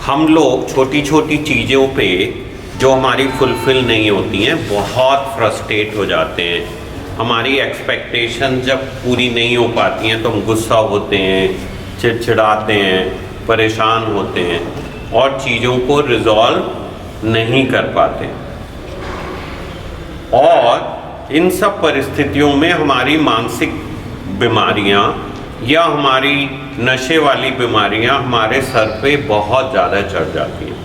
हम लोग छोटी छोटी चीज़ों पे जो हमारी फुलफ़िल नहीं होती हैं बहुत फ्रस्ट्रेट हो जाते हैं। हमारी एक्सपेक्टेशन जब पूरी नहीं हो पाती हैं तो हम गुस्सा होते हैं, चिड़चिड़ाते हैं, परेशान होते हैं और चीज़ों को रिजॉल्व नहीं कर पाते। और इन सब परिस्थितियों में हमारी मानसिक बीमारियां या हमारी नशे वाली बीमारियां हमारे सर पे बहुत ज़्यादा चढ़ जाती हैं।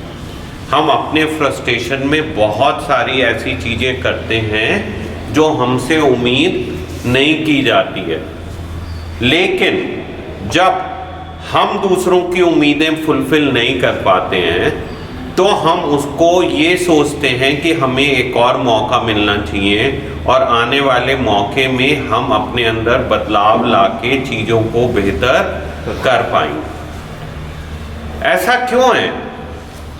हम अपने फ्रस्ट्रेशन में बहुत सारी ऐसी चीज़ें करते हैं जो हमसे उम्मीद नहीं की जाती है, लेकिन जब हम दूसरों की उम्मीदें फुलफ़िल नहीं कर पाते हैं तो हम उसको ये सोचते हैं कि हमें एक और मौका मिलना चाहिए और आने वाले मौके में हम अपने अंदर बदलाव लाके चीज़ों को बेहतर कर पाएंगे। ऐसा क्यों है?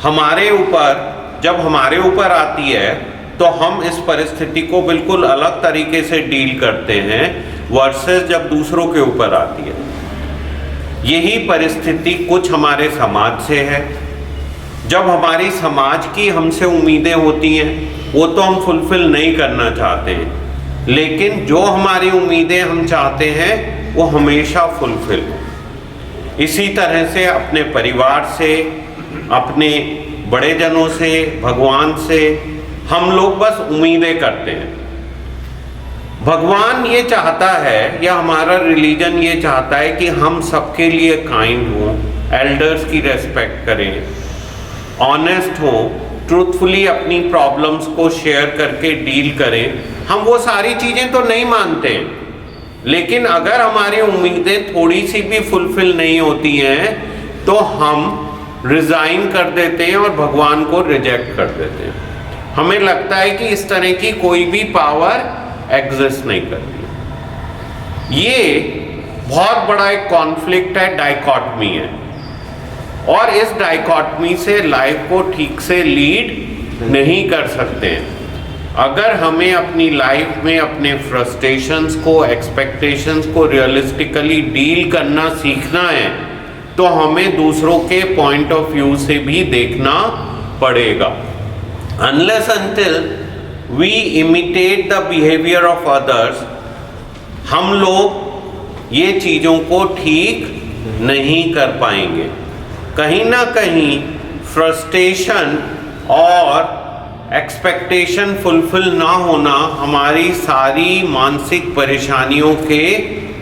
हमारे ऊपर जब हमारे ऊपर आती है तो हम इस परिस्थिति को बिल्कुल अलग तरीके से डील करते हैं वर्सेस जब दूसरों के ऊपर आती है। यही परिस्थिति कुछ हमारे समाज से है। जब हमारी समाज की हमसे उम्मीदें होती हैं वो तो हम फुलफ़िल नहीं करना चाहते हैं, लेकिन जो हमारी उम्मीदें हम चाहते हैं वो हमेशा फुलफ़िल। इसी तरह से अपने परिवार से, अपने बड़े जनों से, भगवान से हम लोग बस उम्मीदें करते हैं। भगवान ये चाहता है या हमारा रिलीजन ये चाहता है कि हम सबके लिए काइंड हों, एल्डर्स की रेस्पेक्ट करें, ऑनेस्ट हों, ट्रूथफुली अपनी प्रॉब्लम्स को शेयर करके डील करें। हम वो सारी चीज़ें तो नहीं मानते हैं, लेकिन अगर हमारी उम्मीदें थोड़ी सी भी फुलफ़िल नहीं होती हैं तो हम रिज़ाइन कर देते हैं और भगवान को रिजेक्ट कर देते हैं। हमें लगता है कि इस तरह की कोई भी पावर एग्जिस्ट नहीं करती। ये बहुत बड़ा एक कॉन्फ्लिक्ट है, डाइकॉटमी है, और इस डाइकॉटमी से लाइफ को ठीक से लीड नहीं कर सकते हैं। अगर हमें अपनी लाइफ में अपने फ्रस्ट्रेशंस को, एक्सपेक्टेशंस को रियलिस्टिकली डील करना सीखना है तो हमें दूसरों के पॉइंट ऑफ व्यू से भी देखना पड़ेगा। Unless until we imitate the behaviour of others, हम लोग ये चीज़ों को ठीक नहीं कर पाएंगे। कहीं ना कहीं फ्रस्ट्रेशन और एक्सपेक्टेशन फुलफ़िल ना होना हमारी सारी मानसिक परेशानियों के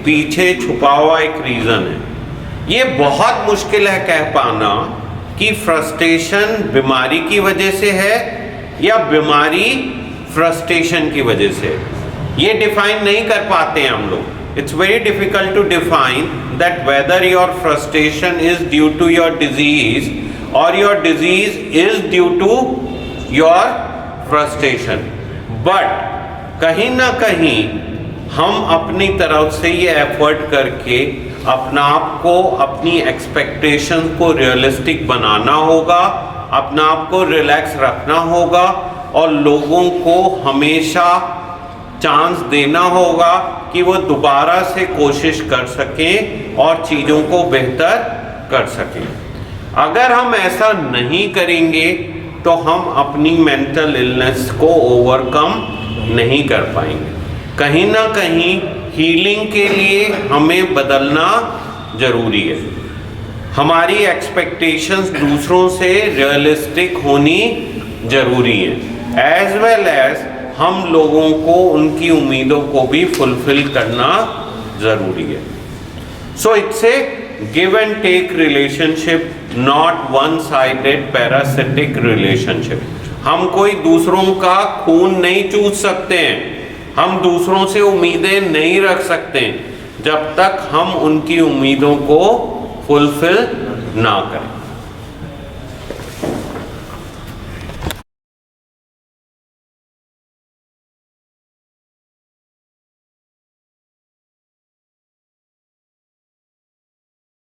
पीछे छुपा हुआ एक रीज़न है। ये बहुत मुश्किल है कह पाना कि फ्रस्ट्रेशन बीमारी की वजह से है या बीमारी फ्रस्ट्रेशन की वजह से। ये डिफाइन नहीं कर पाते हैं हम लोग। It's very difficult to define that whether your frustration is due to your disease or your disease is due to your frustration. But कहीं ना कहीं हम अपनी तरफ से ये एफर्ट करके अपना आप को, अपनी एक्सपेक्टेशन को रियलिस्टिक बनाना होगा, अपना आप को रिलैक्स रखना होगा और लोगों को हमेशा चांस देना होगा कि वो दोबारा से कोशिश कर सकें और चीज़ों को बेहतर कर सकें। अगर हम ऐसा नहीं करेंगे तो हम अपनी मेंटल इलनेस को ओवरकम नहीं कर पाएंगे। कहीं ना कहीं हीलिंग के लिए हमें बदलना ज़रूरी है। हमारी एक्सपेक्टेशंस दूसरों से रियलिस्टिक होनी ज़रूरी है, एज वेल एज हम लोगों को उनकी उम्मीदों को भी फुलफ़िल करना ज़रूरी है। So it's a give and take relationship, not one sided parasitic relationship. हम कोई दूसरों का खून नहीं चूस सकते हैं, हम दूसरों से उम्मीदें नहीं रख सकते जब तक हम उनकी उम्मीदों को फुलफ़िल ना करें।